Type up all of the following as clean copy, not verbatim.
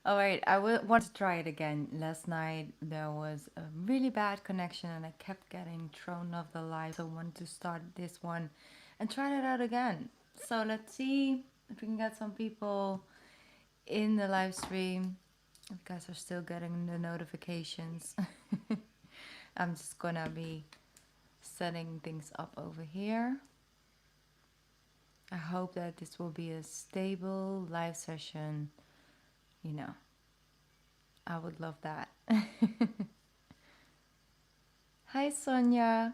All right, I want to try it again. Last night there was a really bad connection and I kept getting thrown off the live. So I wanted to start this one and try it out again. So let's see if we can get some people in the live stream. You guys are still getting the notifications. I'm just gonna be setting things up over here. I hope that this will be a stable live session. You know, I would love that. Hi, Sonja.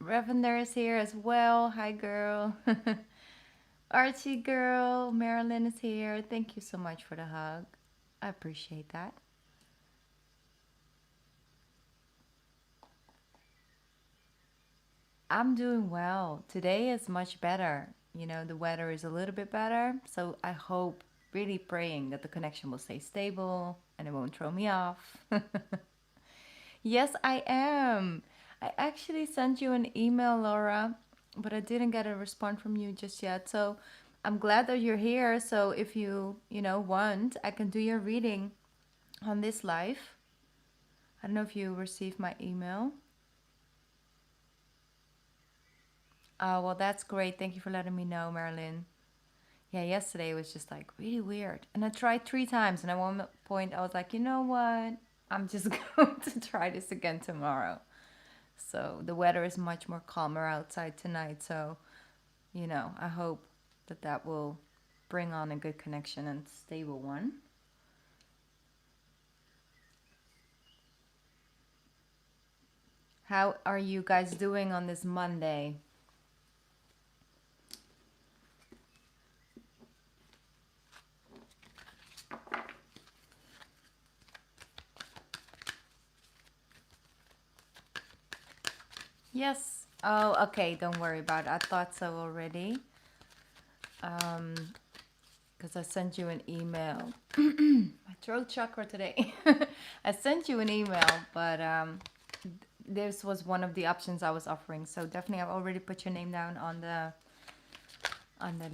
Ravender is here as well. Hi, girl. Archie girl. Marilyn is here. Thank you so much for the hug. I appreciate that. I'm doing well. Today is much better. You know, the weather is a little bit better. So I hope, really praying that the connection will stay stable and it won't throw me off. Yes, I am. I actually sent you an email, Laura, but I didn't get a response from you just yet. So I'm glad that you're here. So if you want, I can do your reading on this live. I don't know if you received my email. Oh, well, that's great. Thank you for letting me know, Marilyn. Yeah, yesterday was just like really weird. And I tried 3 times, and at one point I was like, you know what? I'm just going to try this again tomorrow. So the weather is much more calmer outside tonight. So, I hope that that will bring on a good connection and stable one. How are you guys doing on this Monday? Yes. Oh, okay. Don't worry about it. I thought so already. Because I sent you an email. My throat chakra today. I sent you an email, but this was one of the options I was offering. So definitely, I've already put your name down on the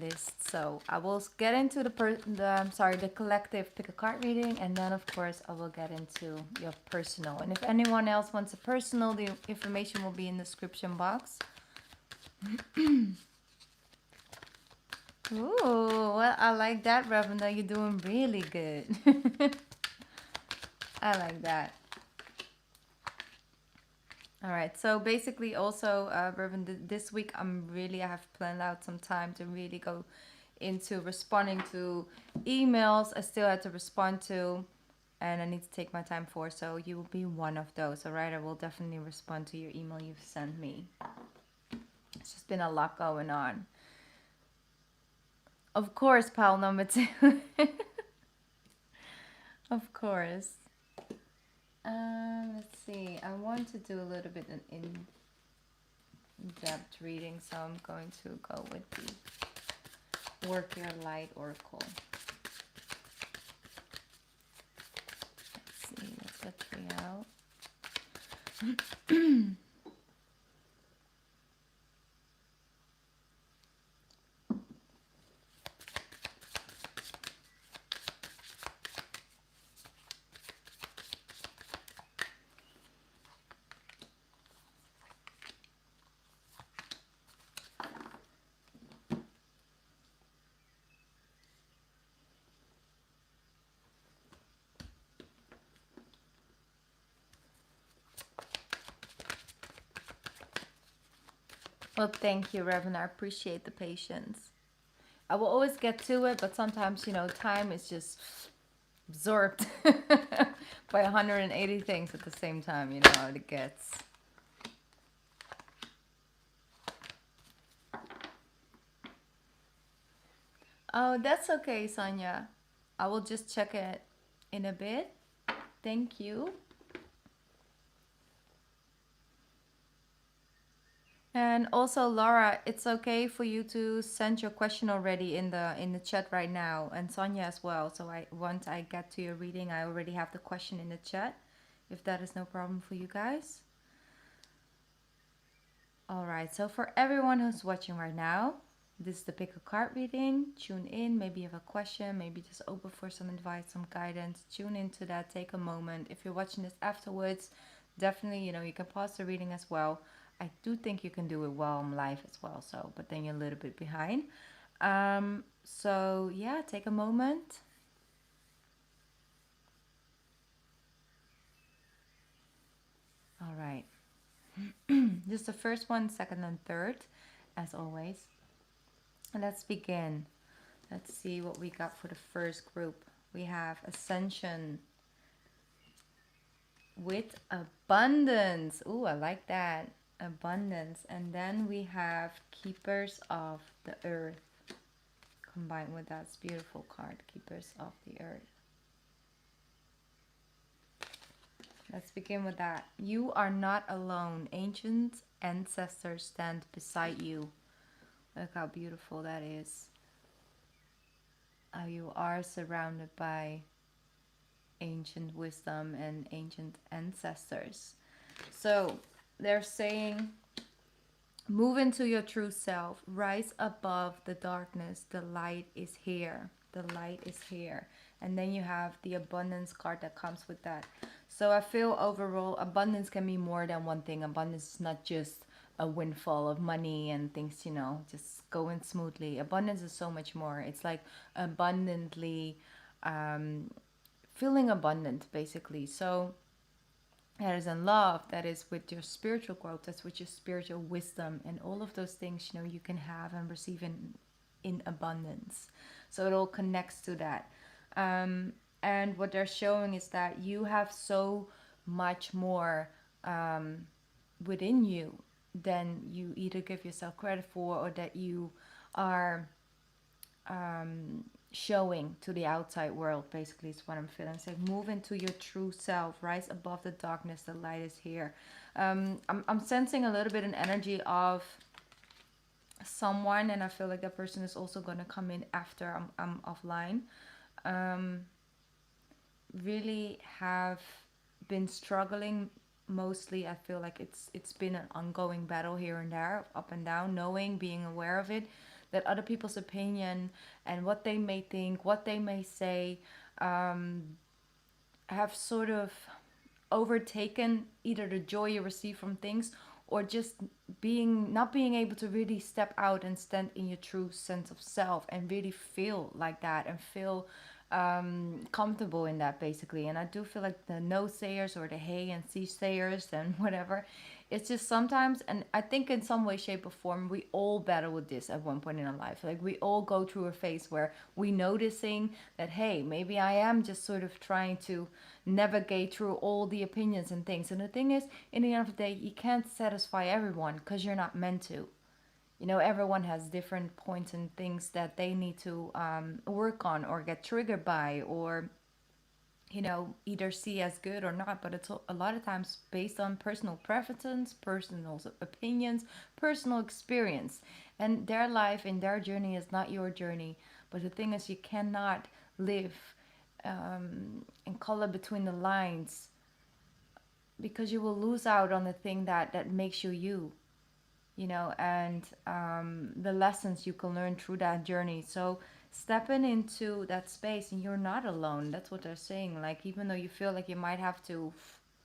list. So I will get into the collective pick a card reading, and then of course I will get into your personal. And if anyone else wants a personal, the information will be in the description box. Ooh, well, I like that, Ravenda. You're doing really good. I like that. All right. So basically, also, Ravenda, this week I have planned out some time to really go into responding to emails I still had to respond to, and I need to take my time for. So you will be one of those. All right. I will definitely respond to your email you've sent me. It's just been a lot going on. Of course, pile number 2. Of course. Let's see. I want to do a little bit an in-depth reading, so I'm going to go with the Work Your Light Oracle. Let's see. Let's get 3 out. Well, thank you, Reverend. I appreciate the patience. I will always get to it, but sometimes, time is just absorbed by 180 things at the same time. You know how it gets. Oh, that's okay, Sonja. I will just check it in a bit. Thank you. And also, Laura, it's okay for you to send your question already in the chat right now, and Sonja as well. So once I get to your reading, I already have the question in the chat, if that is no problem for you guys. All right. So for everyone who's watching right now, This is the pick a card reading. Tune in. Maybe you have a question. Maybe just open for some advice, some guidance. Tune into that. Take a moment. If you're watching this afterwards, definitely, you can pause the reading as well. I do think you can do it while I'm live as well. So, but then you're a little bit behind. So yeah, take a moment. All right. Just the first one, second, and third, as always. Let's begin. Let's see what we got for the first group. We have Ascension with Abundance. Ooh, I like that. Abundance. And then we have Keepers of the Earth. Combined with that beautiful card, Keepers of the Earth. Let's begin with that. You are not alone. Ancient ancestors stand beside you. Look how beautiful that is. You are surrounded by ancient wisdom and ancient ancestors. So they're saying, move into your true self. Rise above the darkness. The light is here. The light is here. And then you have the abundance card that comes with that. So I feel overall abundance can be more than one thing. Abundance is not just a windfall of money and things, just going smoothly. Abundance is so much more. It's like abundantly feeling abundant, basically. So that is in love, that is with your spiritual growth, that's with your spiritual wisdom, and all of those things, you can have and receive in abundance. So it all connects to that. And what they're showing is that you have so much more within you than you either give yourself credit for, or that you are showing to the outside world, basically, is what I'm feeling. It's like, move into your true self, rise above the darkness, the light is here. I'm sensing a little bit an energy of someone, and I feel like that person is also going to come in after I'm offline. Really have been struggling. Mostly I feel like it's been an ongoing battle here and there, up and down, knowing, being aware of it, that other people's opinion and what they may think, what they may say, have sort of overtaken either the joy you receive from things, or just not being able to really step out and stand in your true sense of self and really feel like that and feel comfortable in that, basically. And I do feel like the no sayers or the hey and see sayers and whatever, it's just sometimes, and I think in some way, shape, or form, we all battle with this at one point in our life. Like, we all go through a phase where we noticing that, hey, maybe I am just sort of trying to navigate through all the opinions and things. And the thing is, in the end of the day, you can't satisfy everyone because you're not meant to. Everyone has different points and things that they need to work on or get triggered by, or either see as good or not. But it's a lot of times based on personal preferences, personal opinions, personal experience, and their life and their journey is not your journey. But the thing is, you cannot live in color between the lines, because you will lose out on the thing that makes you, and the lessons you can learn through that journey. So stepping into that space, and you're not alone. That's what they're saying. Like, even though you feel like you might have to,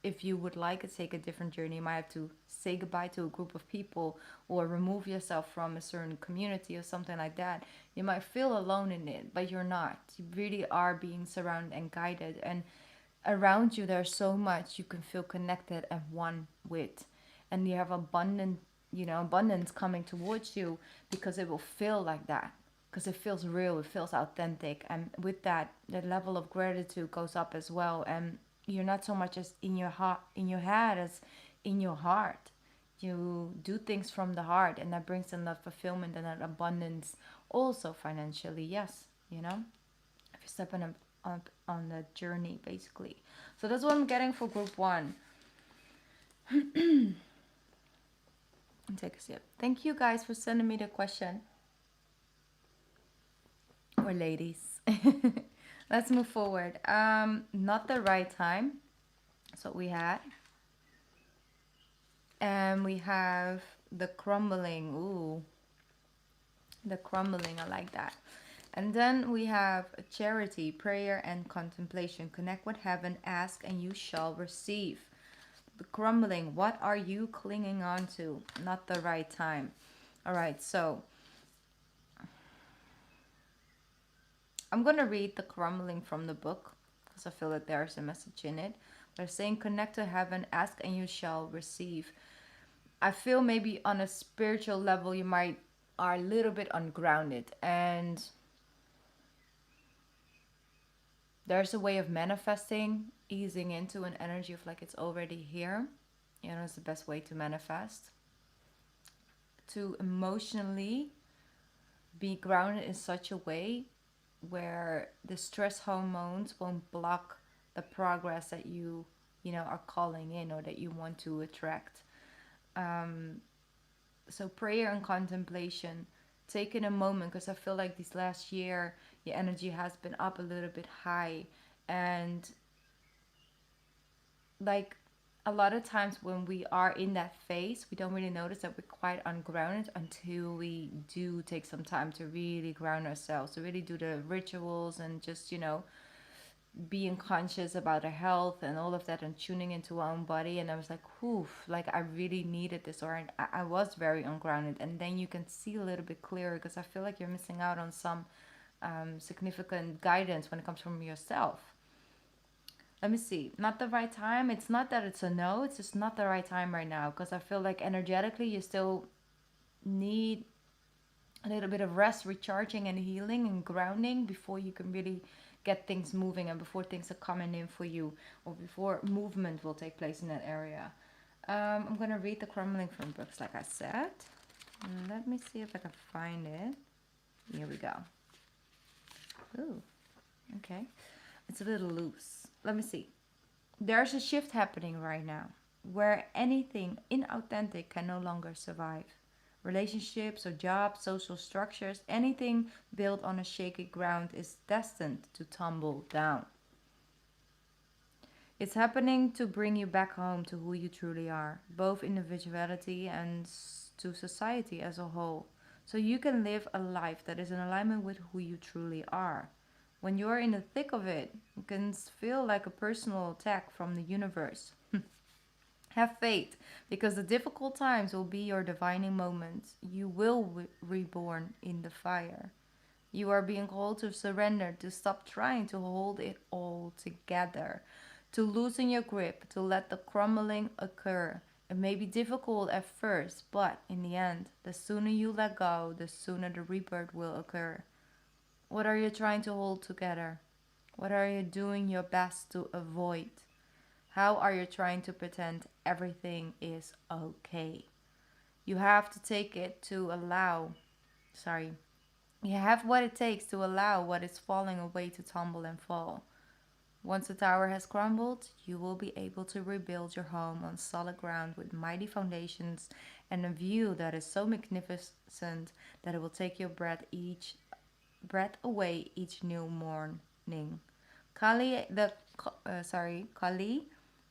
if you would like to take a different journey, you might have to say goodbye to a group of people or remove yourself from a certain community or something like that. You might feel alone in it, but you're not. You really are being surrounded and guided, and around you there's so much you can feel connected and one with, and you have abundance coming towards you, because it will feel like that, because it feels real, it feels authentic, and with that, the level of gratitude goes up as well, and you're not so much as in your heart, in your head, as in your heart. You do things from the heart, and that brings in that fulfillment and that abundance, also financially. Yes, if you're stepping up on the journey, basically. So that's what I'm getting for group one. Take a sip. Thank you guys for sending me the question, or ladies. Let's move forward. Not the right time. That's what we had. And we have the crumbling. Ooh. The crumbling, I like that. And then we have charity, prayer, and contemplation. Connect with heaven, ask, and you shall receive. The crumbling, what are you clinging on to? Not the right time. All right, so I'm going to read the crumbling from the book because I feel that there's a message in it. They're saying, connect to heaven, ask, and you shall receive. I feel maybe on a spiritual level, you might are a little bit ungrounded, and there's a way of manifesting, easing into an energy of like it's already here. You know, it's the best way to manifest. To emotionally be grounded in such a way where the stress hormones won't block the progress that you know, are calling in or that you want to attract. So prayer and contemplation, taking a moment, because I feel like this last year your energy has been up a little bit high, and like a lot of times when we are in that phase, we don't really notice that we're quite ungrounded until we do take some time to really ground ourselves, to really do the rituals and just, you know, being conscious about our health and all of that and tuning into our own body. And I was like, whew, like I really needed this, or I was very ungrounded. And then you can see a little bit clearer, because I feel like you're missing out on some significant guidance when it comes from yourself. Let me see. Not the right time. It's not that it's a no, it's just not the right time right now, because I feel like energetically you still need a little bit of rest, recharging, and healing and grounding before you can really get things moving and before things are coming in for you, or before movement will take place in that area. I'm going to read the crumbling from books, like I said. Let me see if I can find it. Here we go. Ooh, okay. It's a little loose. Let me see. There's a shift happening right now where anything inauthentic can no longer survive. Relationships or jobs, social structures, anything built on a shaky ground is destined to tumble down. It's happening to bring you back home to who you truly are, both individuality and to society as a whole. So you can live a life that is in alignment with who you truly are. When you're in the thick of it, it can feel like a personal attack from the universe. Have faith, because the difficult times will be your divining moments. You will reborn in the fire. You are being called to surrender, to stop trying to hold it all together, to loosen your grip, to let the crumbling occur. It may be difficult at first, but in the end, the sooner you let go, the sooner the rebirth will occur. What are you trying to hold together? What are you doing your best to avoid? How are you trying to pretend everything is okay? You have to take it to allow, sorry, you have what it takes to allow what is falling away to tumble and fall. Once the tower has crumbled, you will be able to rebuild your home on solid ground with mighty foundations and a view that is so magnificent that it will take your breath away each new morning. Kali,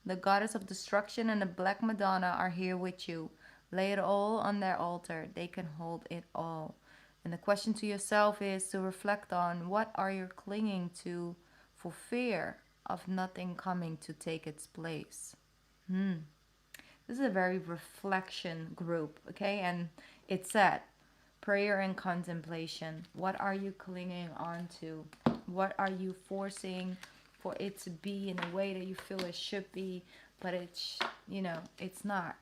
the goddess of destruction, and the Black Madonna are here with you. Lay it all on their altar. They can hold it all. And the question to yourself is to reflect on, what are you clinging to for fear of nothing coming to take its place? This is a very reflection group, okay? And it said, prayer and contemplation. What are you clinging on to? What are you forcing for it to be in a way that you feel it should be, but it's, you know, it's not?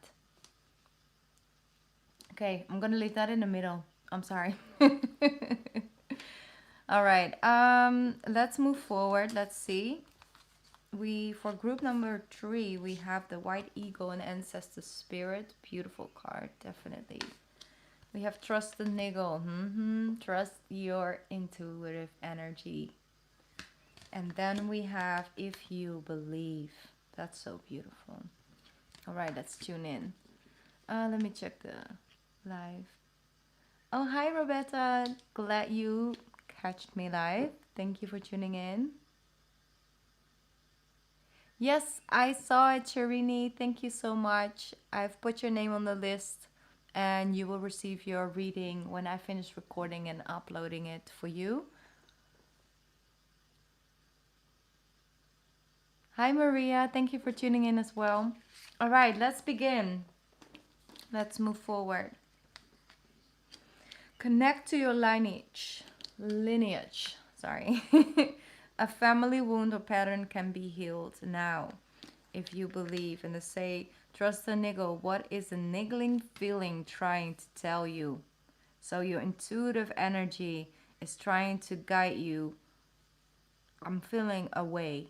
Okay, I'm gonna leave that in the middle. I'm sorry. All right, let's move forward. Let's see. For group number 3, we have the White Eagle and Ancestor Spirit. Beautiful card, definitely. We have Trust the Niggle. Trust your intuitive energy. And then we have If You Believe. That's so beautiful. All right, let's tune in. Let me check the live. Oh, hi, Roberta. Glad you catched me live. Thank you for tuning in. Yes, I saw it, Chirini. Thank you so much. I've put your name on the list, and you will receive your reading when I finish recording and uploading it for you. Hi Maria, thank you for tuning in as well. All right, let's begin. Let's move forward. Connect to your lineage. Sorry. A family wound or pattern can be healed now if you believe. And to say, trust the niggle. What is the niggling feeling trying to tell you? So your intuitive energy is trying to guide you. I'm feeling a way.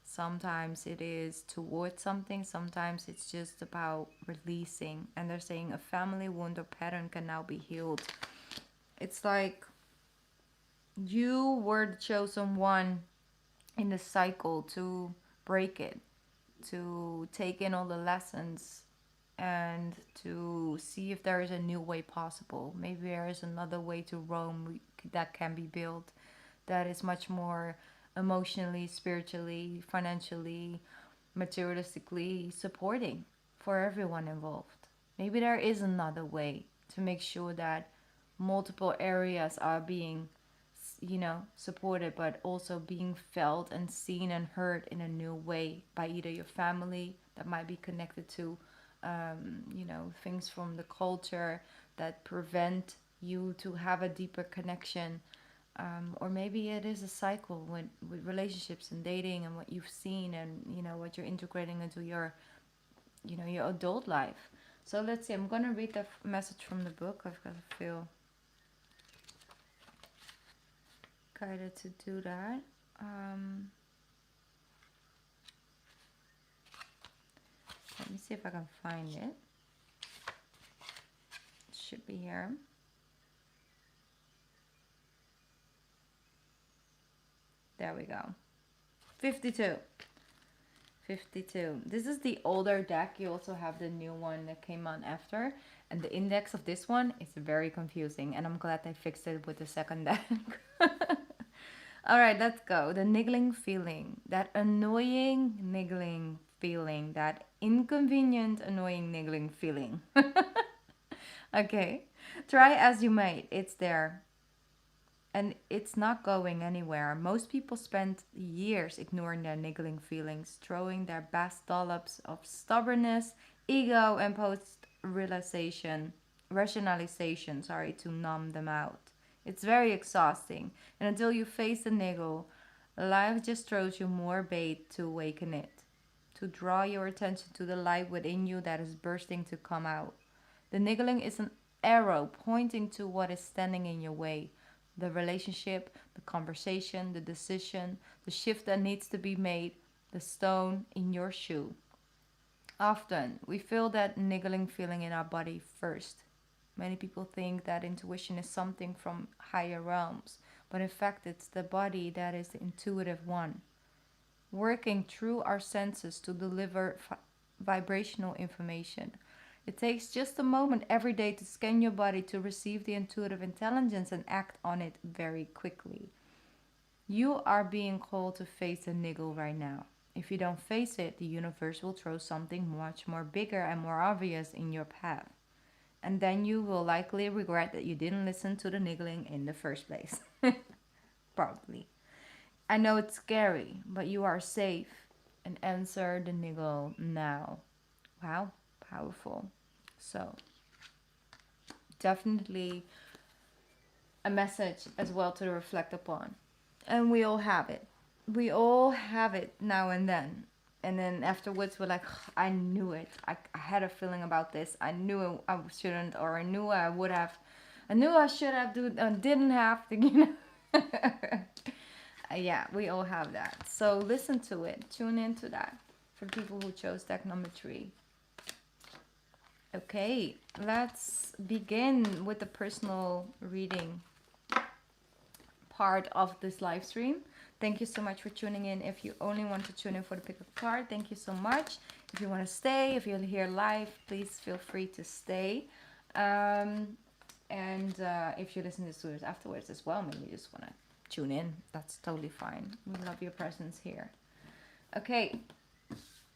Sometimes it is towards something, sometimes it's just about releasing. And they're saying a family wound or pattern can now be healed. It's like you were the chosen one in the cycle to break it, to take in all the lessons, and to see if there is a new way possible. Maybe there is another way to Rome that can be built that is much more emotionally, spiritually, financially, materialistically supporting for everyone involved. Maybe there is another way to make sure that multiple areas are being, supported, but also being felt and seen and heard in a new way by either your family that might be connected to, things from the culture that prevent you to have a deeper connection. Or maybe it is a cycle with relationships and dating and what you've seen and what you're integrating into your your adult life. So let's see, I'm gonna read the message from the book. I've got to feel guided to do that. Let me see if I can find it. It should be here. There we go. 52. 52. This is the older deck. You also have the new one that came on after. And the index of this one is very confusing. And I'm glad they fixed it with the second deck. All right, let's go. The niggling feeling. That annoying niggling feeling. That inconvenient, annoying niggling feeling. Okay. Try as you might. It's there. And it's not going anywhere. Most people spend years ignoring their niggling feelings, throwing their best dollops of stubbornness, ego, and rationalization, to numb them out. It's very exhausting. And until you face the niggle, life just throws you more bait to awaken it, to draw your attention to the light within you that is bursting to come out. The niggling is an arrow pointing to what is standing in your way. The relationship, the conversation, the decision, the shift that needs to be made, the stone in your shoe. Often, we feel that niggling feeling in our body first. Many people think that intuition is something from higher realms, but in fact, it's the body that is the intuitive one, working through our senses to deliver vibrational information. It takes just a moment every day to scan your body to receive the intuitive intelligence and act on it very quickly. You are being called to face a niggle right now. If you don't face it, the universe will throw something much more bigger and more obvious in your path. And then you will likely regret that you didn't listen to the niggling in the first place. Probably. I know it's scary, but you are safe. And answer the niggle now. Wow, powerful. So, definitely a message as well to reflect upon. And we all have it. We all have it now and then. And then afterwards, we're like, I knew it. I had a feeling about this. I knew I shouldn't, or I knew I would have. I knew I should have, didn't have to, Yeah, we all have that. So listen to it. Tune into that for people who chose deck number 3. Okay, let's begin with the personal reading part of this live stream. Thank you so much for tuning in. If you only want to tune in for the pick of card, thank you so much. If you want to stay, if you're here live, please feel free to stay. And if you listen to this afterwards as well, maybe you just want to tune in. That's totally fine. We love your presence here. Okay,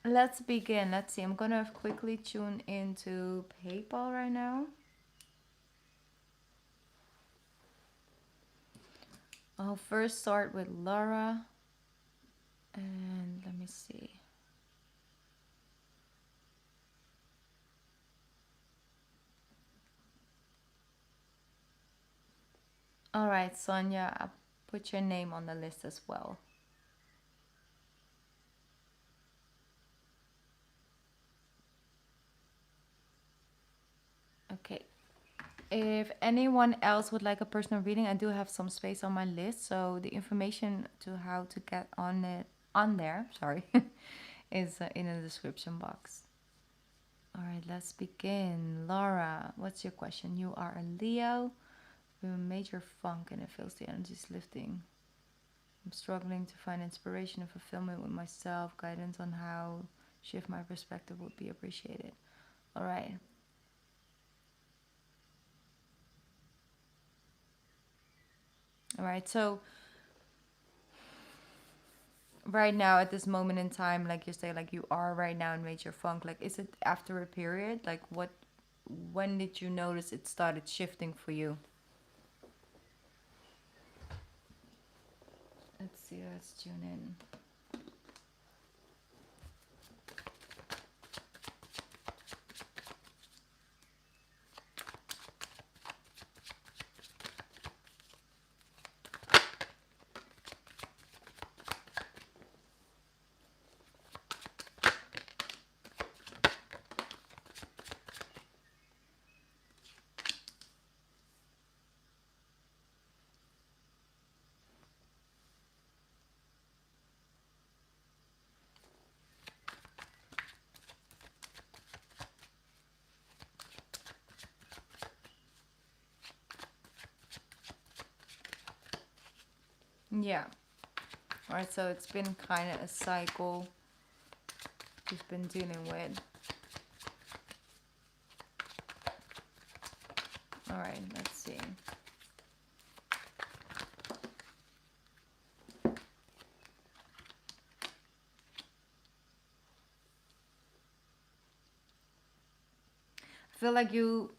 Let's begin. Let's see. I'm gonna quickly tune into PayPal right now. I'll first start with Laura, and let me see. All right, Sonja, I'll put your name on the list as well. Okay. If anyone else would like a personal reading, I do have some space on my list, so the information to how to get on it on there, sorry, is in the description box. All right, let's begin. Laura, what's your question? You are a Leo with a major funk and it feels the energy's lifting. I'm struggling to find inspiration and fulfillment with myself. Guidance on how shift my perspective would be appreciated. All right. All right. So right now at this moment in time, like you say, like you are right now in major funk, like is it after a period? Like when did you notice it started shifting for you? Let's see, let's tune in. Yeah. All right, so it's been kind of a cycle you've been dealing with. All right, let's see. I feel like you've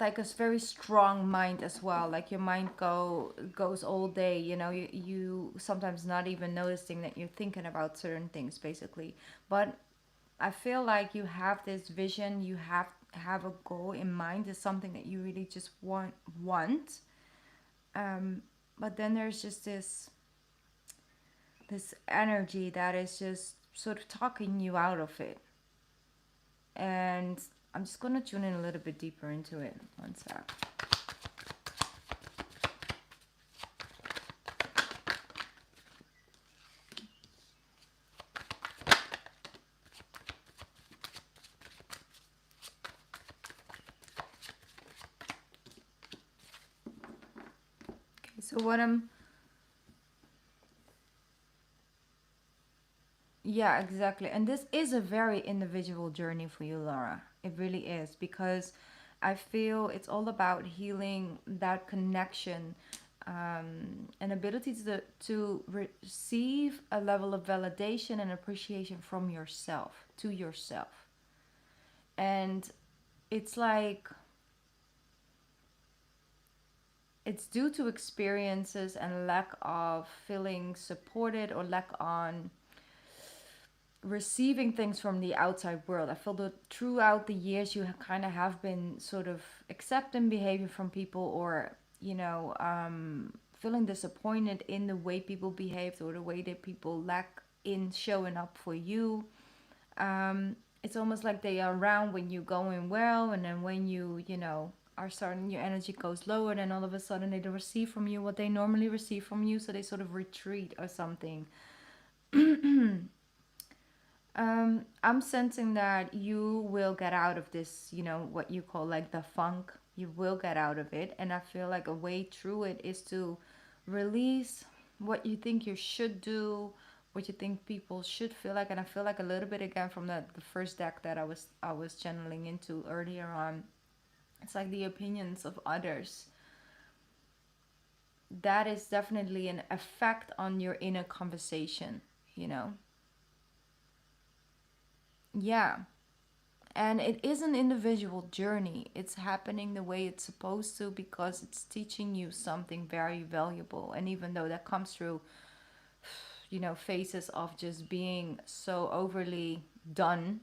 like a very strong mind as well. Like your mind goes all day. You sometimes not even noticing that you're thinking about certain things, basically. But I feel like you have this vision. You have a goal in mind. Is something that you really just want. Um, but then there's just this energy that is just sort of talking you out of it. And I'm just gonna tune in a little bit deeper into it. One sec. Okay, so what I'm yeah, exactly. And this is a very individual journey for you, Laura. It really is because I feel it's all about healing that connection and ability to receive a level of validation and appreciation from yourself to yourself. And it's like it's due to experiences and lack of feeling supported or lack on receiving things from the outside world. I feel that throughout the years you kind of have been sort of accepting behavior from people or, feeling disappointed in the way people behaved or the way that people lack in showing up for you. It's almost like they are around when you're going well, and then when are starting, your energy goes lower, then all of a sudden they don't receive from you what they normally receive from you, so they sort of retreat or something. I'm sensing that you will get out of this, what you call like the funk. You will get out of it. And I feel like a way through it is to release what you think you should do, what you think people should feel like. And I feel like a little bit again from the first deck that I was channeling into earlier on. It's like the opinions of others. that is definitely an effect on your inner conversation, you know? Yeah. And it is an individual journey. It's happening the way it's supposed to because it's teaching you something very valuable. And even though that comes through, phases of just being so overly done,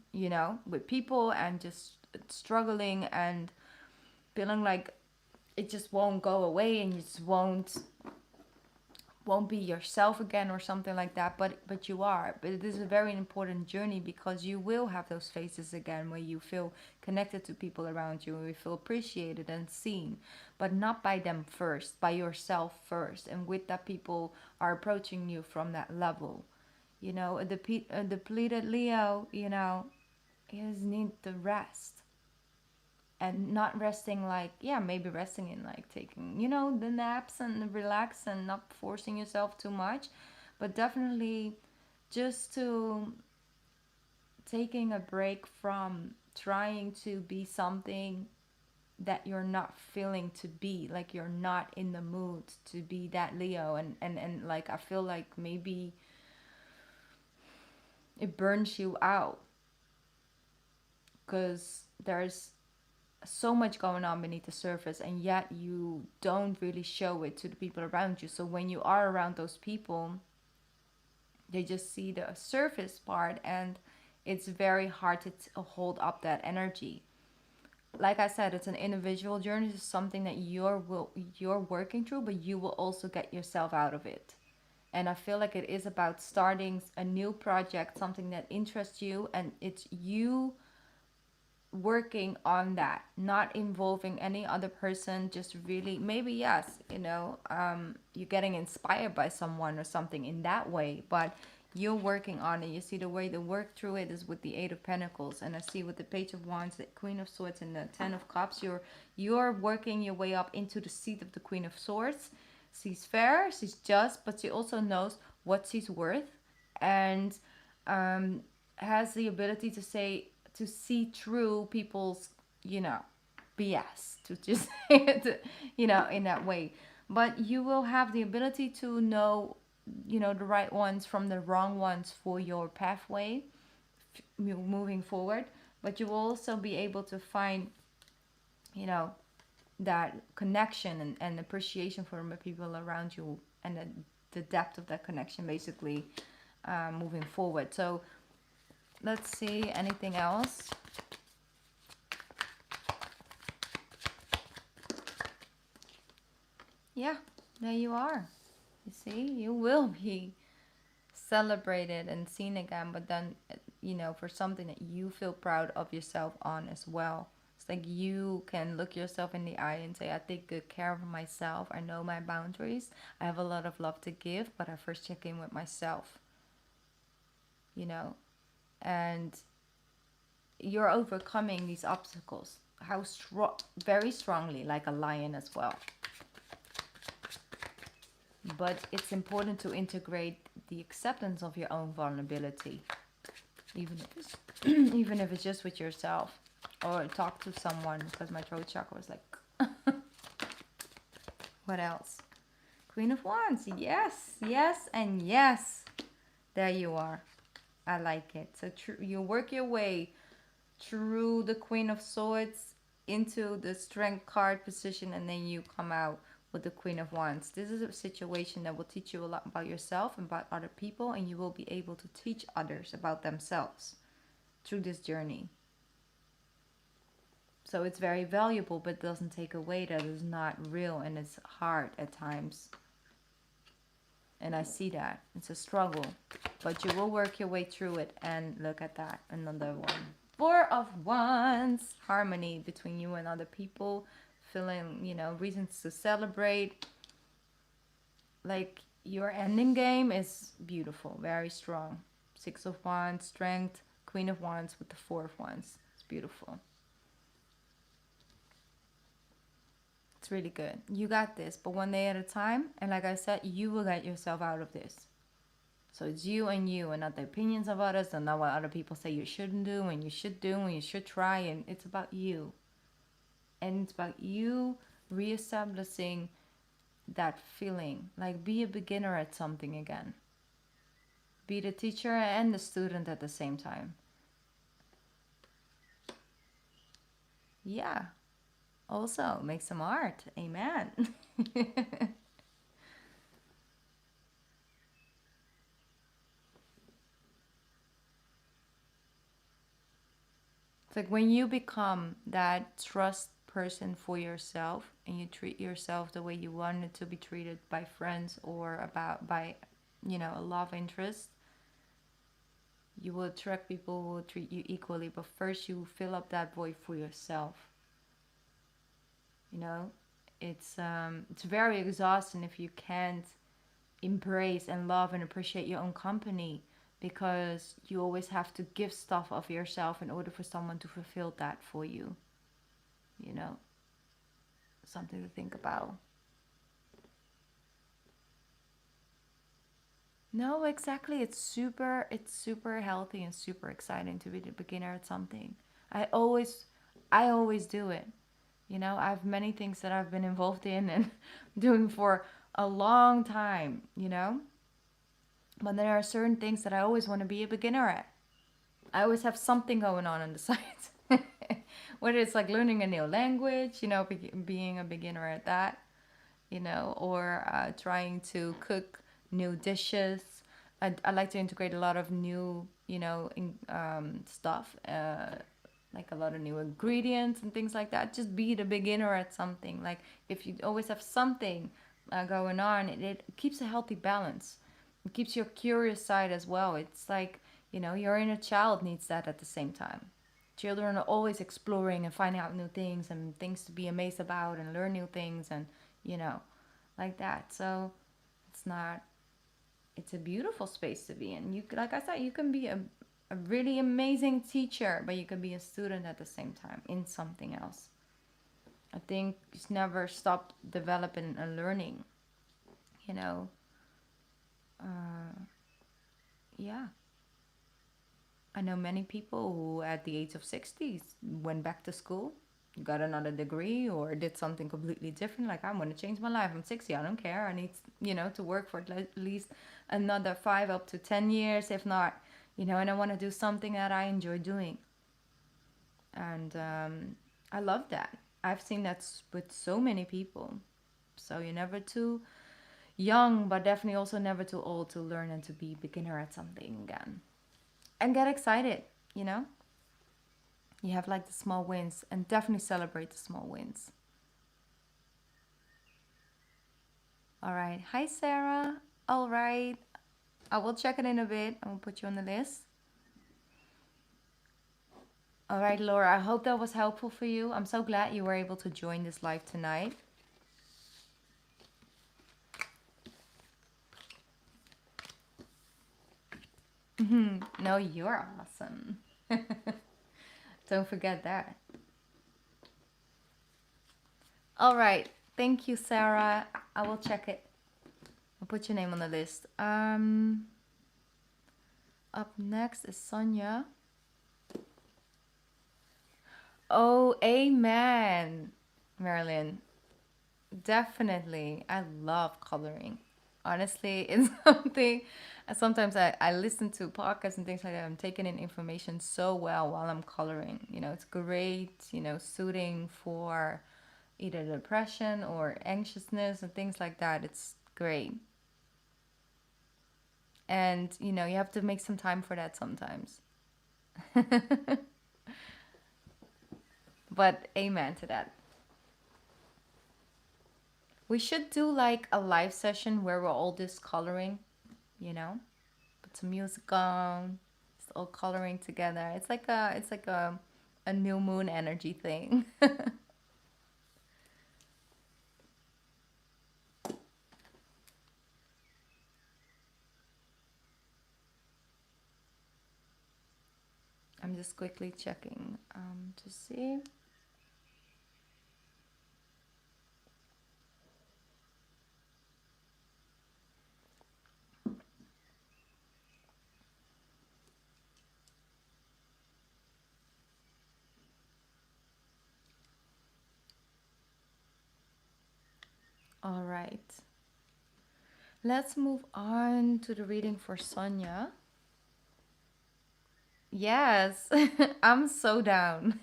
with people and just struggling and feeling like it just won't go away and you just won't be yourself again or something like that, but you are. But it is a very important journey because you will have those phases again where you feel connected to people around you and you feel appreciated and seen, but not by them first, by yourself first. And with that, people are approaching you from that level. A depleted Leo, he just need the rest, and not resting like, yeah, maybe resting in like taking, the naps and relax and not forcing yourself too much, but definitely just to taking a break from trying to be something that you're not feeling to be, like you're not in the mood to be that Leo. And like I feel like maybe it burns you out because there's so much going on beneath the surface, and yet you don't really show it to the people around you. So when you are around those people, they just see the surface part, and it's very hard to hold up that energy. Like I said, it's an individual journey. It's something that you're working through, but you will also get yourself out of it. And I feel like it is about starting a new project, something that interests you, and it's you working on that, not involving any other person. Just really, maybe, yes, you're getting inspired by someone or something in that way, but you're working on it. You see, the way to work through it is with the Eight of Pentacles, and I see with the Page of Wands, the Queen of Swords, and the Ten of Cups, you're working your way up into the seat of the Queen of Swords. She's fair, she's just, but she also knows what she's worth, and has the ability to see through people's, BS, to just say it, in that way. But you will have the ability to know, the right ones from the wrong ones for your pathway moving forward. But you will also be able to find, you know, that connection and appreciation for the people around you, and the depth of that connection, basically, moving forward. So let's see, anything else? Yeah, there you are. You see, you will be celebrated and seen again, but then, for something that you feel proud of yourself on as well. It's like you can look yourself in the eye and say, I take good care of myself. I know my boundaries. I have a lot of love to give, but I first check in with myself, and you're overcoming these obstacles. How strong, very strongly, like a lion as well. But it's important to integrate the acceptance of your own vulnerability, even if it's even if it's just with yourself, or talk to someone, because my throat chakra was like what else? Queen of Wands. Yes, yes, and yes. There you are. I like it. So you work your way through the Queen of Swords into the Strength card position, and then you come out with the Queen of Wands. This is a situation that will teach you a lot about yourself and about other people, and you will be able to teach others about themselves through this journey. So it's very valuable, but doesn't take away that it's not real, and it's hard at times. And I see that. It's a struggle. But you will work your way through it, and look at that. Another one. Four of Wands. Harmony between you and other people. Feeling, reasons to celebrate. Like, your ending game is beautiful. Very strong. Six of Wands. Strength. Queen of Wands with the Four of Wands. It's beautiful. It's really good. You got this, but one day at a time. And like I said, you will get yourself out of this. So it's you, and not the opinions of others, and not what other people say you shouldn't do, and you should do, and you should try. And it's about you. And it's about you reestablishing that feeling. Like, be a beginner at something again. Be the teacher and the student at the same time. Yeah. Also, make some art. Amen. It's like when you become that trust person for yourself and you treat yourself the way you wanted to be treated by friends or about by, a love interest, you will attract people who will treat you equally. But first, you fill up that void for yourself. You know, it's very exhausting if you can't embrace and love and appreciate your own company, because you always have to give stuff of yourself in order for someone to fulfill that for you. You know, something to think about. No, exactly. It's super healthy and super exciting to be the beginner at something. I always I always do it. I have many things that I've been involved in and doing for a long time, But there are certain things that I always want to be a beginner at. I always have something going on the side. Whether it's like learning a new language, being a beginner at that, or trying to cook new dishes. I like to integrate a lot of new, stuff, like a lot of new ingredients and things like that. Just be the beginner at something. Like, if you always have something going on, it keeps a healthy balance. It keeps your curious side as well. It's like, your inner child needs that at the same time. Children are always exploring and finding out new things and things to be amazed about and learn new things and, you know, like that. So it's not, it's a beautiful space to be in. You, like I said, you can be a really amazing teacher, but you can be a student at the same time in something else. I think just never stop developing and learning, you know. Uh, yeah. I know many people who, at the age of 60s, went back to school, got another degree, or did something completely different. Like, I'm going to change my life. I'm 60. I don't care. I need, to work for at least another 5 up to 10 years, if not, and I want to do something that I enjoy doing. And I love that. I've seen that with so many people. So you're never too young, but definitely also never too old to learn and to be beginner at something again. And get excited, you know? You have like the small wins, and definitely celebrate the small wins. All right. Hi, Sarah. All right. I will check it in a bit. I will put you on the list. All right, Laura. I hope that was helpful for you. I'm so glad you were able to join this live tonight. No, you're awesome. Don't forget that. All right. Thank you, Sarah. I will check it. I'll put your name on the list. Up next is Sonja. Oh, amen, Marilyn. Definitely. I love coloring. Honestly, it's something. Sometimes I listen to podcasts and things like that. I'm taking in information so well while I'm coloring. It's great, soothing for either depression or anxiousness and things like that. It's great. And, you have to make some time for that sometimes. But amen to that. We should do like a live session where we're all just coloring, you know? Put some music on, just all coloring together. It's like a new moon energy thing. I'm just quickly checking to see. All right. Let's move on to the reading for Sonja. Yes, I'm so down.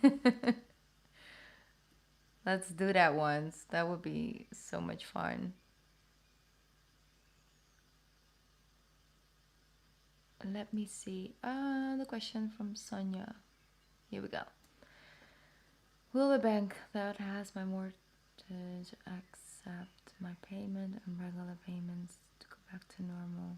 Let's do that once. That would be so much fun. Let me see. The question from Sonja. Here we go. Will the bank that has my mortgage accept my payment and regular payments to go back to normal?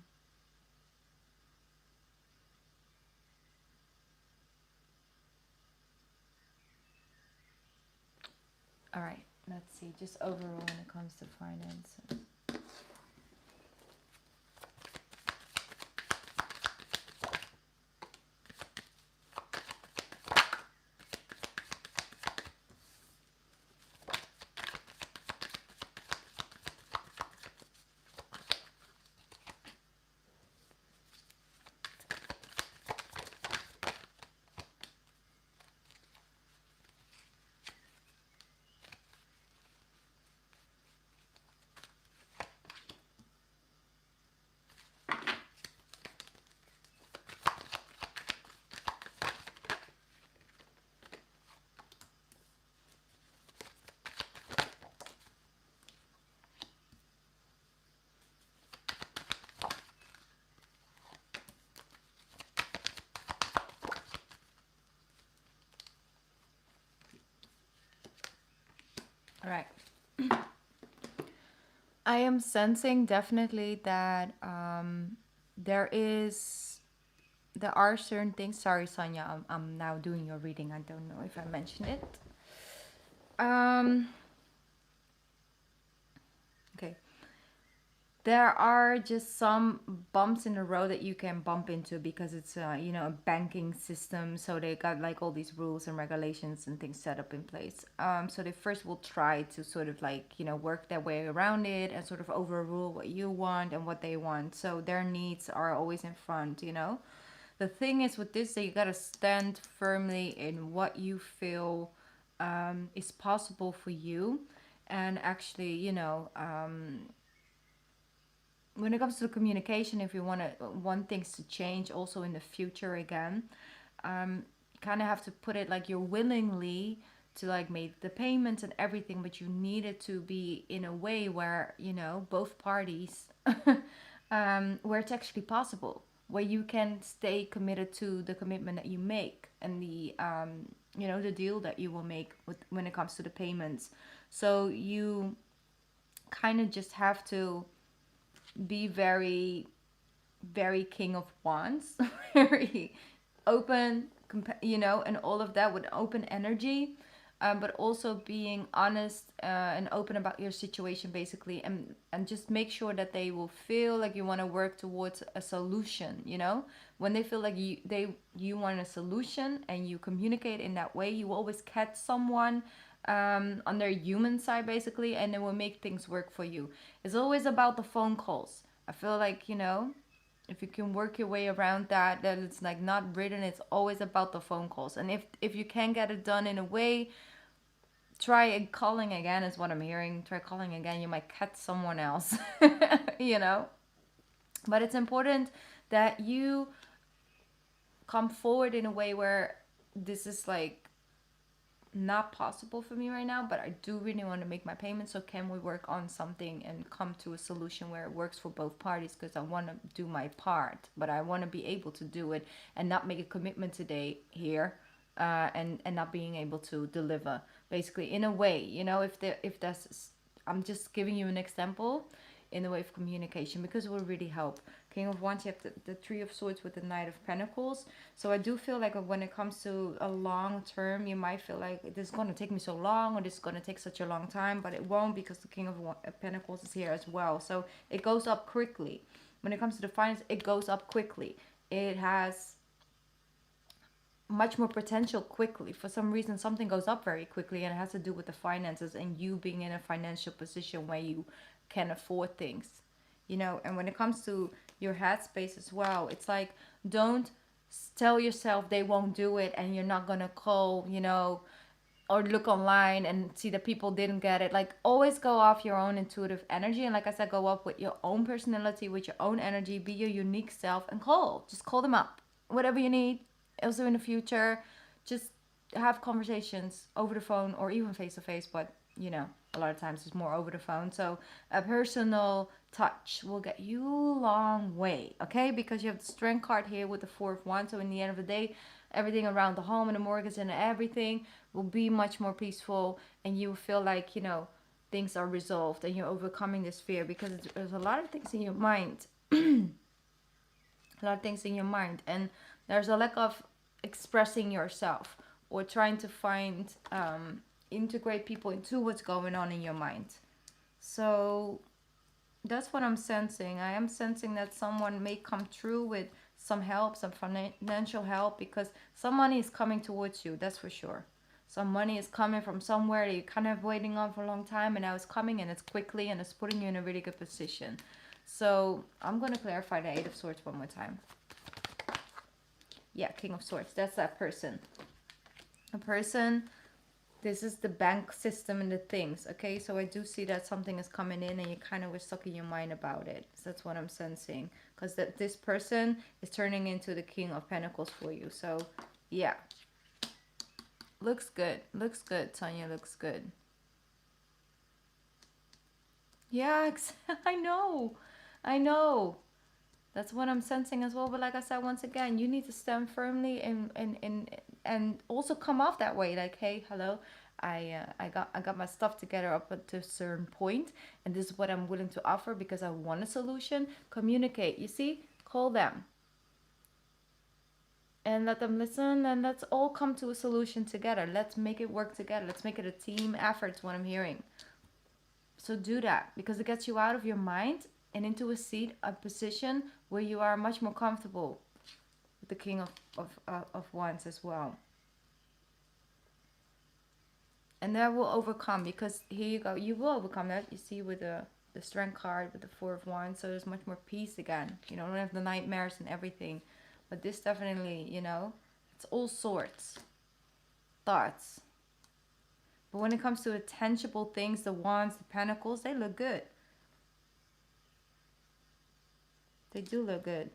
All right, let's see. Just overall when it comes to finances. All right. I am sensing definitely that there are certain things. Sorry, Sonia, I'm now doing your reading. I don't know if I mentioned it. Um, okay. There are just some bumps in the road that you can bump into because it's a banking system, so they got like all these rules and regulations and things set up in place. So they first will try to sort of like work their way around it and sort of overrule what you want and what they want. So their needs are always in front. The thing is with this that you gotta stand firmly in what you feel is possible for you, and actually when it comes to communication, if you want things to change also in the future again, you kind of have to put it like you're willingly to like make the payments and everything, but you need it to be in a way where both parties, where it's actually possible, where you can stay committed to the commitment that you make and the deal that you will make when it comes to the payments. So you kind of just have to be very, very King of Wands, very open, and all of that with open energy, but also being honest and open about your situation, basically, and just make sure that they will feel like you want to work towards a solution. When they feel like you want a solution and you communicate in that way, you always catch someone on their human side, basically, and it will make things work for you. It's always about the phone calls. I feel like if you can work your way around that it's like not written, it's always about the phone calls. And if you can get it done in a way, try calling again, is what I'm hearing. Try calling again, you might catch someone else. you know but it's important that you come forward in a way where this is like not possible for me right now, but I do really want to make my payment. So can we work on something and come to a solution where it works for both parties? Because I want to do my part, but I want to be able to do it and not make a commitment today here, and not being able to deliver. Basically, in a way, if that's, I'm just giving you an example in the way of communication because it will really help. King of Wands, you have the Three of Swords with the Knight of Pentacles. So I do feel like when it comes to a long term, you might feel like this is going to take me so long, or this is going to take such a long time, but it won't, because the King of Pentacles is here as well. So it goes up quickly. When it comes to the finance, it goes up quickly. It has much more potential quickly. For some reason, something goes up very quickly, and it has to do with the finances and you being in a financial position where you can afford things. And when it comes to your headspace as well, it's like, don't tell yourself they won't do it and you're not gonna call or look online and see that people didn't get it. Like, always go off your own intuitive energy, and like I said, go up with your own personality, with your own energy, be your unique self, and just call them up, whatever you need. Also in the future, just have conversations over the phone or even face to face, but you know, a lot of times it's more over the phone. So a personal touch will get you a long way, okay? Because you have the strength card here with the Four of Wands. So in the end of the day, everything around the home and the mortgage and everything will be much more peaceful, and you feel like, you know, things are resolved and you're overcoming this fear, because there's a lot of things in your mind, a lot of things in your mind, and there's a lack of expressing yourself or trying to find integrate people into what's going on in your mind. So that's what I'm sensing. I am sensing that someone may come through with some help, some financial help, because some money is coming towards you, that's for sure. Some money is coming from somewhere that you're kind of waiting on for a long time, and now it's coming, and it's quickly, and it's putting you in a really good position. So I'm going to clarify the Eight of Swords one more time. Yeah, King of Swords. That's that person. A person, this is the bank system and the things, okay? So I do see that something is coming in and you kind of were stuck in your mind about it. So that's what I'm sensing. Because this person is turning into the King of Pentacles for you. So, yeah. Looks good. Looks good, Sonja. Looks good. Yeah, I know. I know. That's what I'm sensing as well. But like I said, once again, you need to stand firmly and also come off that way. Like, hey, hello, I got my stuff together up to a certain point, and this is what I'm willing to offer because I want a solution. Communicate. You see, call them and let them listen, and let's all come to a solution together. Let's make it work together. Let's make it a team effort. Is what I'm hearing. So do that, because it gets you out of your mind and into a seat, a position where you are much more comfortable with the King of Wands as well. And that will overcome, because here you go, you will overcome that. You see with the Strength card, with the Four of Wands, so there's much more peace again. You don't have the nightmares and everything. But this definitely, you know, it's all sorts. Thoughts. But when it comes to the tangible things, the Wands, the Pentacles, they look good. They do look good.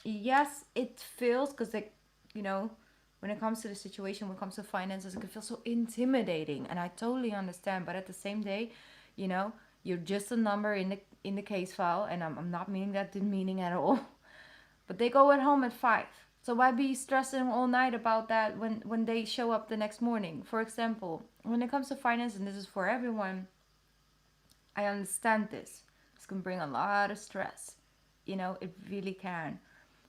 Yes, it feels, because they, you know, when it comes to the situation, when it comes to finances, it can feel so intimidating, and I totally understand. But at the same day, you know, you're just a number in the case file, and I'm not meaning that demeaning at all. But they go at home at 5. So why be stressing all night about that when they show up the next morning? For example, when it comes to finance, and this is for everyone, I understand this. This can bring a lot of stress. You know, it really can.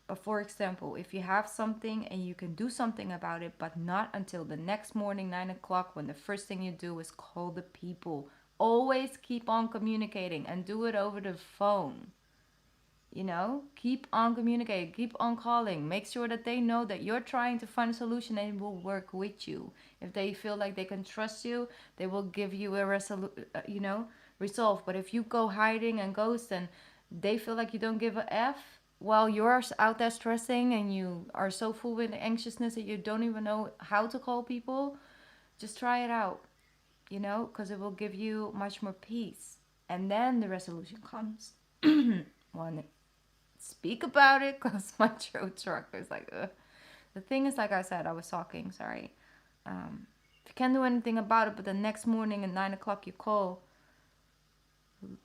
But for example, if you have something and you can do something about it, but not until the next morning, 9 o'clock, when the first thing you do is call the people. Always keep on communicating, and do it over the phone. You know, keep on communicating, keep on calling. Make sure that they know that you're trying to find a solution and will work with you. If they feel like they can trust you, they will give you a resolve. But if you go hiding and ghost, and they feel like you don't give a F, while you're out there stressing and you are so full with anxiousness that you don't even know how to call people, just try it out, you know, because it will give you much more peace. And then the resolution comes. One, speak about it, because my throat chakra is like, ugh. The thing is, like I said, I was talking, sorry. If you can't do anything about it, but the next morning at 9 o'clock you call,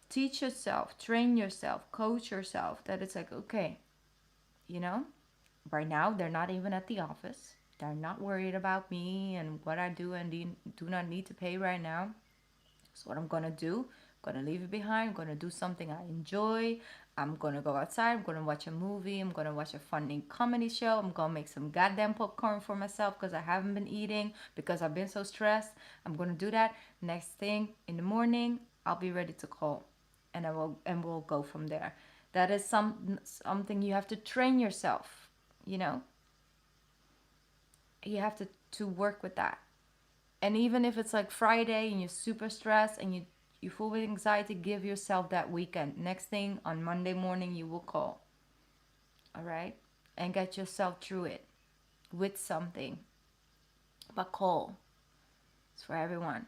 teach yourself, train yourself, coach yourself, that it's like, okay, you know, right now they're not even at the office. They're not worried about me and what I do and do not need to pay right now. So what I'm gonna do, I'm gonna leave it behind. I'm gonna do something I enjoy. I'm gonna go outside. I'm gonna watch a movie. I'm gonna watch a funny comedy show. I'm gonna make some goddamn popcorn for myself because I haven't been eating because I've been so stressed. I'm gonna do that. Next thing in the morning, I'll be ready to call, and we'll go from there. That is something you have to train yourself. You know, you have to work with that. And even if it's like Friday and you're super stressed and you full with anxiety, give yourself that weekend. Next thing on Monday morning, you will call. All right? And get yourself through it with something. But call. It's for everyone.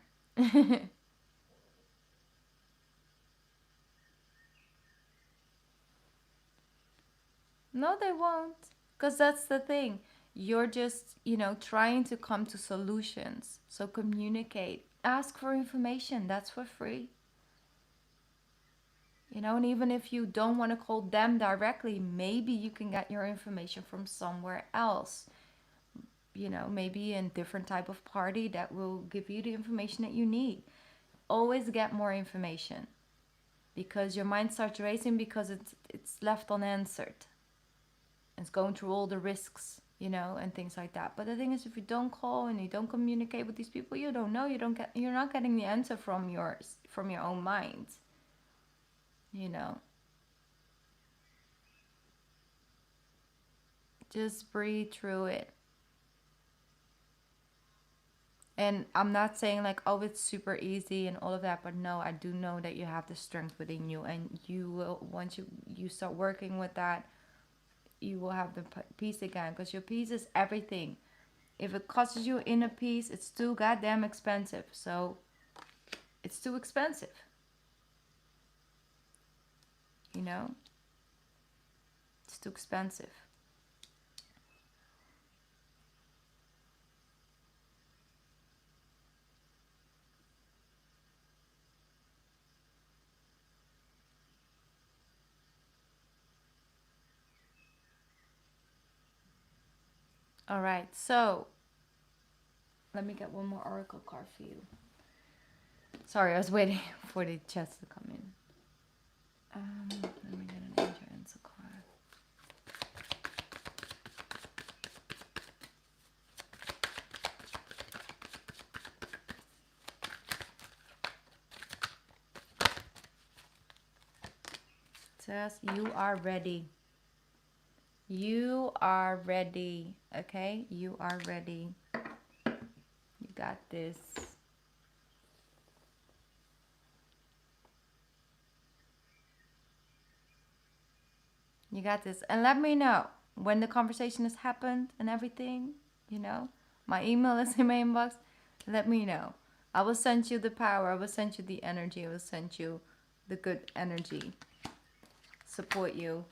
No, they won't. Because that's the thing. You're just, trying to come to solutions. So communicate. Ask for information. That's for free. And even if you don't want to call them directly, maybe you can get your information from somewhere else. Maybe in different type of party that will give you the information that you need. Always get more information, because your mind starts racing because it's left unanswered. It's going through all the risks, and things like that. But the thing is, if you don't call and you don't communicate with these people, you don't know. You're not getting the answer from your own mind. Just breathe through it. And I'm not saying like, oh, it's super easy and all of that, but no, I do know that you have the strength within you, and you will, once you start working with that, you will have the peace again, because your peace is everything. If it costs you inner peace, it's too goddamn expensive. So it's too expensive. It's too expensive. All right, so let me get one more oracle card for you. Sorry, I was waiting for the chats to come in. Let me get an angel answer card. It says you are ready. You are ready. Okay, you are ready. You got this. You got this. And let me know when the conversation has happened and everything. My email is in my inbox. Let me know. I will send you the power. I will send you the energy. I will send you the good energy. Support you.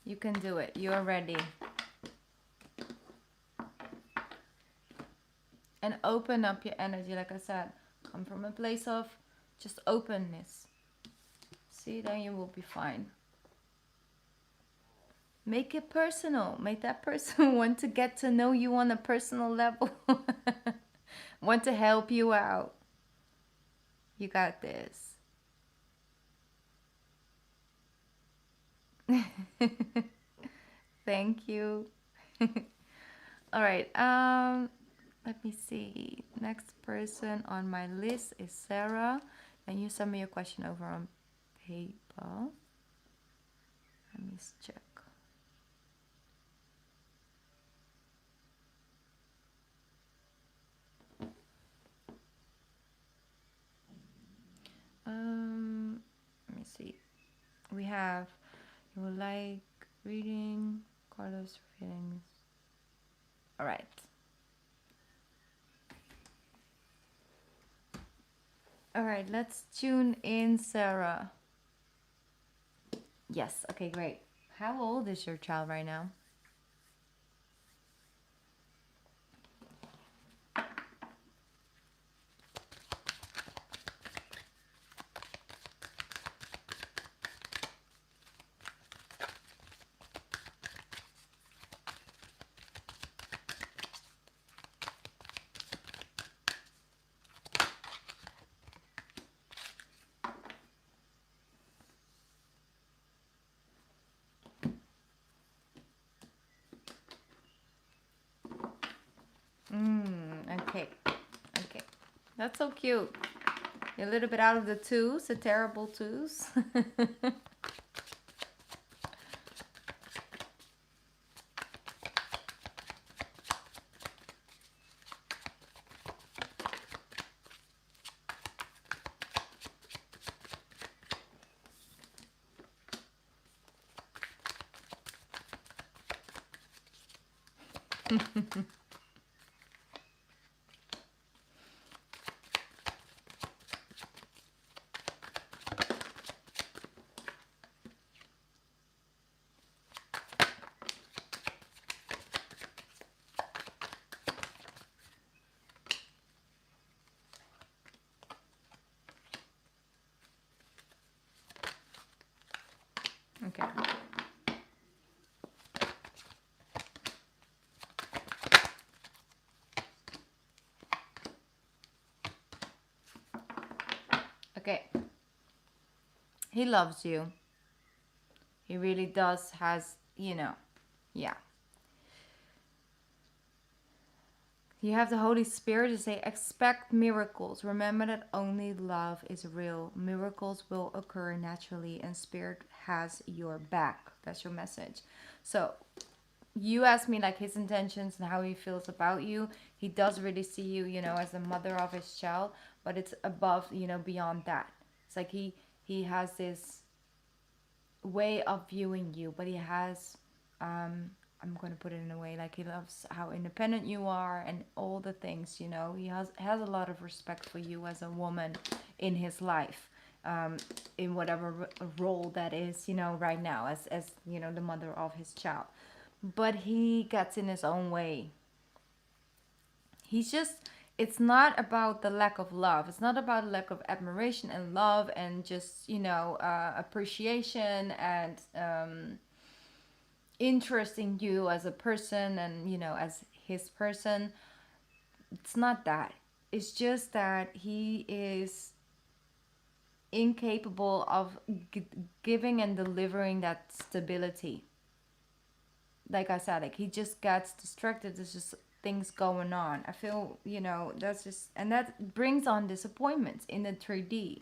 You can do it. You are ready. And open up your energy. Like I said, come from a place of just openness. See, then you will be fine. Make it personal. Make that person want to get to know you on a personal level. Want to help you out. You got this. Thank you. All right. Let me see. Next person on my list is Sarah. And you send me your question over on paper. Let me check. Let me see. We have, you will like reading, Carlos feelings. All right. All right, let's tune in, Sarah. Yes, okay, great. How old is your child right now? Okay. Okay. That's so cute. You're a little bit out of the twos, the terrible twos. Okay. Okay. He loves you. He really does, has, yeah. You have the Holy Spirit to say, expect miracles. Remember that only love is real. Miracles will occur naturally, and Spirit has your back. That's your message. So, you asked me like his intentions and how he feels about you. He does really see you, as the mother of his child, but it's above, beyond that. It's like he has this way of viewing you, but he has, I'm going to put it in a way like he loves how independent you are and all the things, he has a lot of respect for you as a woman in his life, in whatever role that is, right now as the mother of his child. But he gets in his own way. He's just, it's not about the lack of love. It's not about lack of admiration and love and just, appreciation and interest in you as a person and, as his person. It's not that. It's just that he is incapable of giving and delivering that stability. Like I said, like he just gets distracted. There's just things going on. I feel, that's just, and that brings on disappointments in the 3D.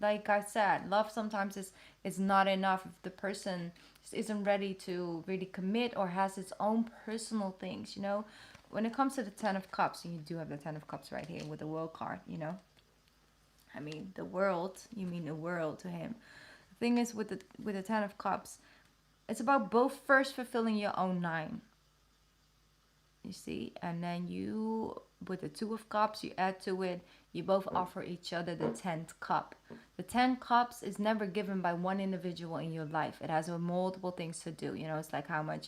Like I said, love sometimes is not enough if the person isn't ready to really commit or has its own personal things, When it comes to the 10 of Cups, and you do have the 10 of Cups right here with the World card, I mean, the world, you mean the world to him. The thing is with the 10 of Cups, it's about both first fulfilling your own 9. You see, and then you, with the 2 of Cups, you add to it, you both offer each other the 10th cup. The 10 cups is never given by one individual in your life. It has multiple things to do. It's like how much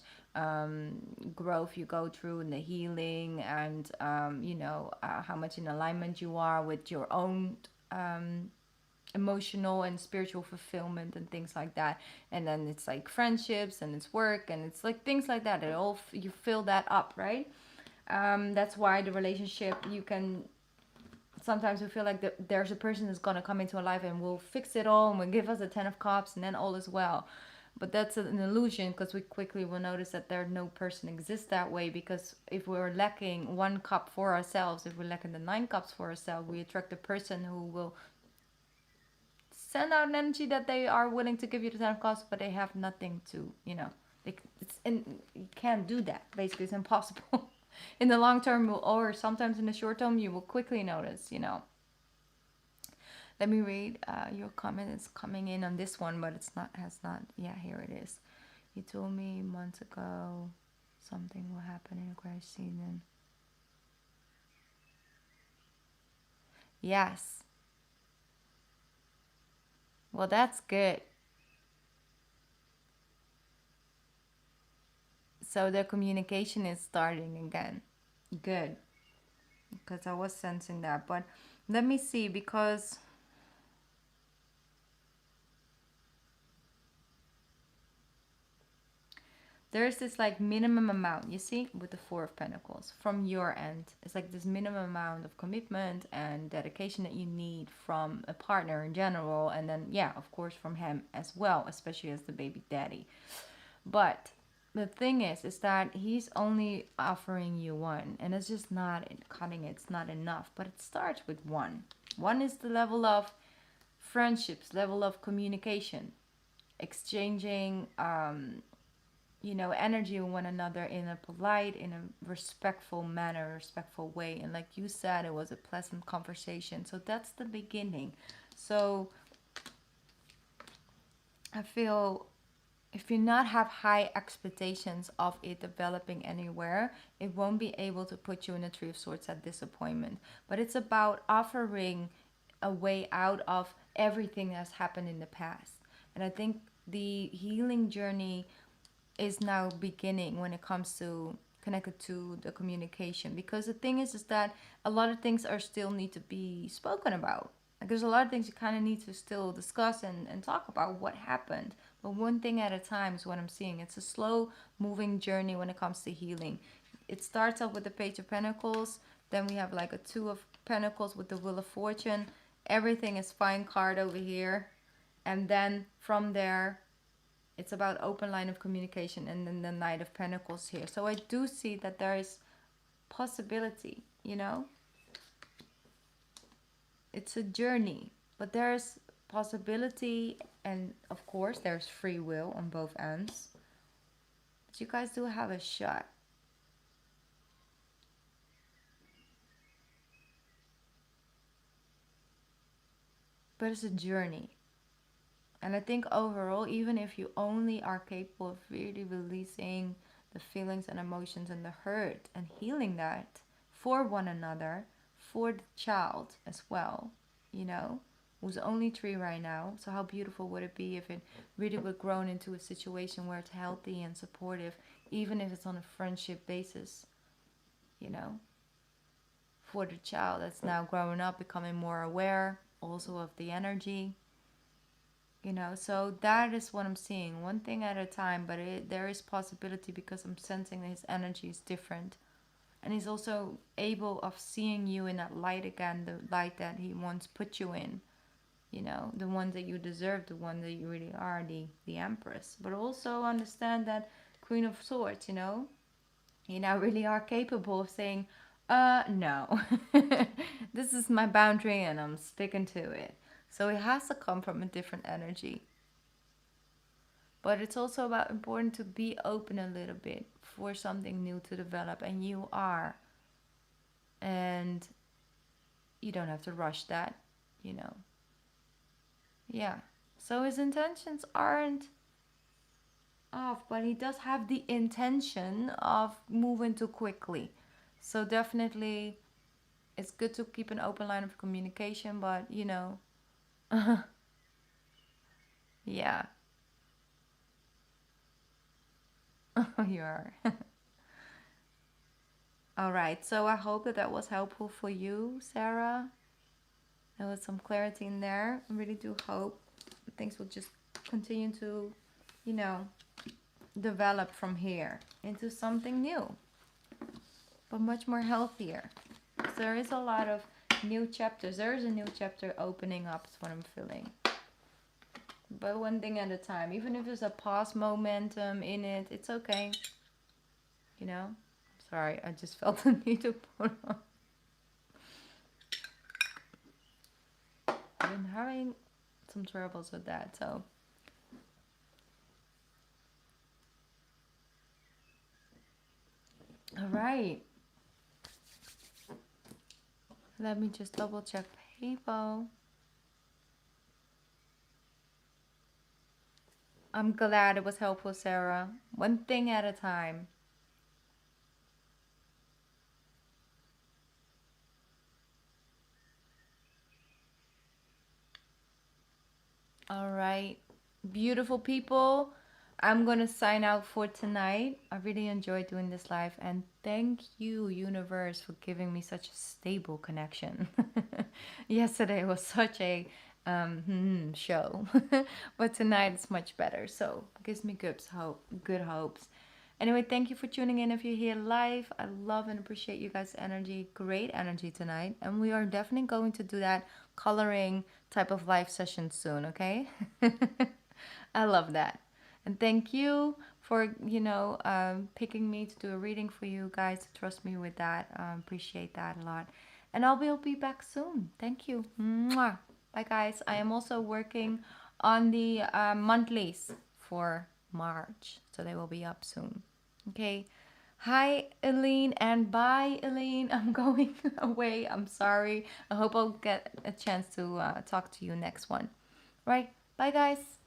growth you go through in the healing and, how much in alignment you are with your own emotional and spiritual fulfillment and things like that. And then it's like friendships and it's work and it's like things like that. It all, you fill that up, right? That's why the relationship, you can sometimes we feel like there's a person that's gonna come into our life and will fix it all and will give us a 10 of Cups and then all is well. But that's an illusion, because we quickly will notice that there no person exists that way. Because if we're lacking 1 cup for ourselves, if we're lacking the 9 cups for ourselves, we attract a person who will send out an energy that they are willing to give you the 10 of Cups, but they have nothing to, and you can't do that. Basically, it's impossible. In the long term, or sometimes in the short term, you will quickly notice, Let me read. Your comment is coming in on this one, but it's not, has not. Yeah, here it is. You told me months ago something will happen in Aquarius season. Yes. Well, that's good. So the communication is starting again. Good. Because I was sensing that. But let me see, because there's this like minimum amount, you see, with the 4 of Pentacles from your end. It's like this minimum amount of commitment and dedication that you need from a partner in general. And then, yeah, of course, from him as well, especially as the baby daddy. But the thing is that he's only offering you 1. And it's just not cutting it. It's not enough. But it starts with 1. 1 is the level of friendships, level of communication, exchanging energy with one another in a polite, in a respectful manner, respectful way. And like you said, it was a pleasant conversation. So that's the beginning. So I feel if you not have high expectations of it developing anywhere, it won't be able to put you in a Three of Swords at disappointment. But it's about offering a way out of everything that's happened in the past. And I think the healing journey is now beginning when it comes to connected to the communication, because the thing is that a lot of things are still need to be spoken about. Like there's a lot of things you kind of need to still discuss and talk about what happened, but one thing at a time is what I'm seeing. It's a slow moving journey when it comes to healing. It starts off with the Page of Pentacles, then we have like a Two of Pentacles with the Wheel of Fortune. Everything is fine card over here, and then from there it's about open line of communication, and then the Knight of Pentacles here. So I do see that there is possibility, you know? It's a journey, but there's possibility, and of course there's free will on both ends. But you guys do have a shot. But it's a journey. And I think overall, even if you only are capable of really releasing the feelings and emotions and the hurt and healing that for one another, for the child as well, you know, who's only 3 right now. So how beautiful would it be if it really would grow into a situation where it's healthy and supportive, even if it's on a friendship basis, you know, for the child that's now growing up, becoming more aware also of the energy. You know, so that is what I'm seeing, one thing at a time. But there is possibility, because I'm sensing that his energy is different, and he's also able of seeing you in that light again, the light that he once put you in, you know, the one that you deserve, the one that you really are, the Empress. But also understand that Queen of Swords, you know, you now really are capable of saying, no, this is my boundary and I'm sticking to it. So it has to come from a different energy. But it's also about important to be open a little bit for something new to develop, and you are. And you don't have to rush that, you know. Yeah. So his intentions aren't off, but he does have the intention of moving too quickly. So definitely it's good to keep an open line of communication, but you know, yeah, you are. All right, so I hope that that was helpful for you, Sarah. There was some clarity in there. I really do hope things will just continue to, you know, develop from here into something new, but much more healthier. So there is a lot of new chapters. There is a new chapter opening up, is what I'm feeling. But one thing at a time. Even if there's a pause momentum in it, it's okay. You know? Sorry, I just felt the need to put on. I've been having some troubles with that, so. Alright. Let me just double check people. I'm glad it was helpful, Sarah. One thing at a time. All right. Beautiful people. I'm going to sign out for tonight. I really enjoyed doing this live. And thank you, universe, for giving me such a stable connection. Yesterday was such a show. But tonight it's much better. So it gives me good hopes. Anyway, thank you for tuning in if you're here live. I love and appreciate you guys' energy. Great energy tonight. And we are definitely going to do that coloring type of live session soon, okay? I love that. And thank you for, picking me to do a reading for you guys. Trust me with that. Appreciate that a lot. And I'll be back soon. Thank you. Mwah. Bye, guys. I am also working on the monthlies for March. So they will be up soon. Okay. Hi, Eileen, and bye, Eileen. I'm going away. I'm sorry. I hope I'll get a chance to talk to you next one. Right. Bye, guys.